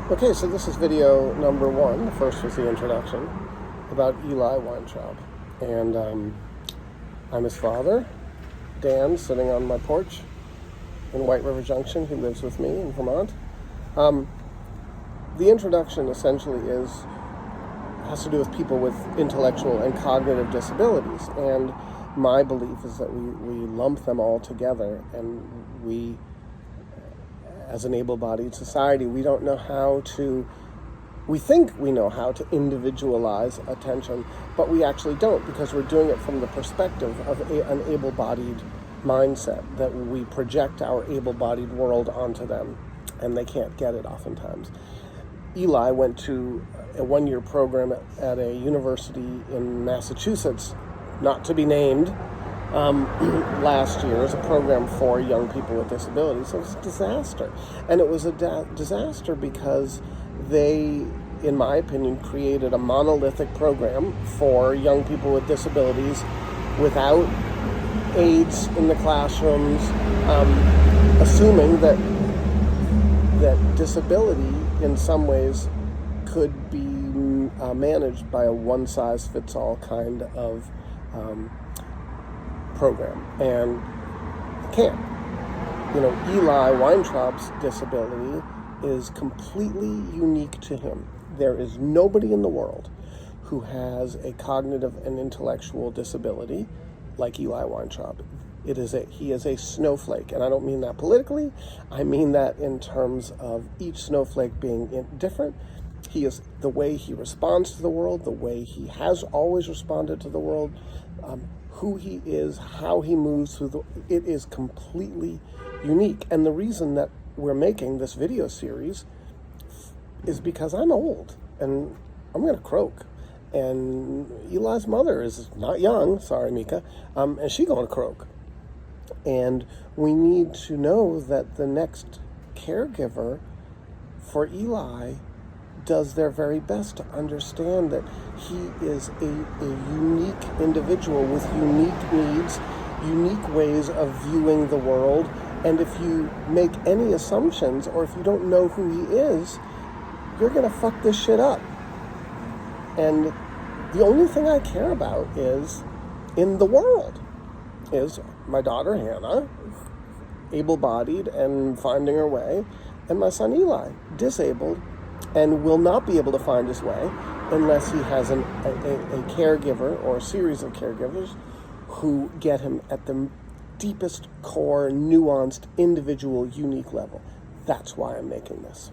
Okay, so this is video number 1. The first was the introduction about Eli Weintraub. And I'm his father, Dan, sitting on my porch in White River Junction, who lives with me in Vermont. The introduction essentially has to do with people with intellectual and cognitive disabilities. And my belief is that we lump them all together, and we, as an able-bodied society, we don't know how to, we think we know how to individualize attention, but we actually don't, because we're doing it from the perspective of an able-bodied mindset, that we project our able-bodied world onto them, and they can't get it oftentimes. Eli went to a one-year program at a university in Massachusetts, not to be named, last year as a program for young people with disabilities. It was a disaster. And it was a disaster because they, in my opinion, created a monolithic program for young people with disabilities without aides in the classrooms, assuming that disability in some ways could be managed by a one-size-fits-all kind of program, and can't. Eli Weintraub's disability is completely unique to him. There is nobody in the world who has a cognitive and intellectual disability like Eli Weintraub. He is a snowflake, and I don't mean that politically. I mean that in terms of each snowflake being different. He is the way he responds to the world, the way he has always responded to the world, who he is, how he moves through it is completely unique. And the reason that we're making this video series is because I'm old and I'm going to croak. And Eli's mother is not young, sorry Mika, and she's going to croak. And we need to know that the next caregiver for Eli does their very best to understand that he is a unique individual with unique needs, unique ways of viewing the world. And if you make any assumptions, or if you don't know who he is, you're going to fuck this shit up. And the only thing I care about in the world is my daughter Hannah, able-bodied and finding her way, and my son Eli, disabled, and will not be able to find his way unless he has a caregiver or a series of caregivers who get him at the deepest core, nuanced, individual, unique level. That's why I'm making this.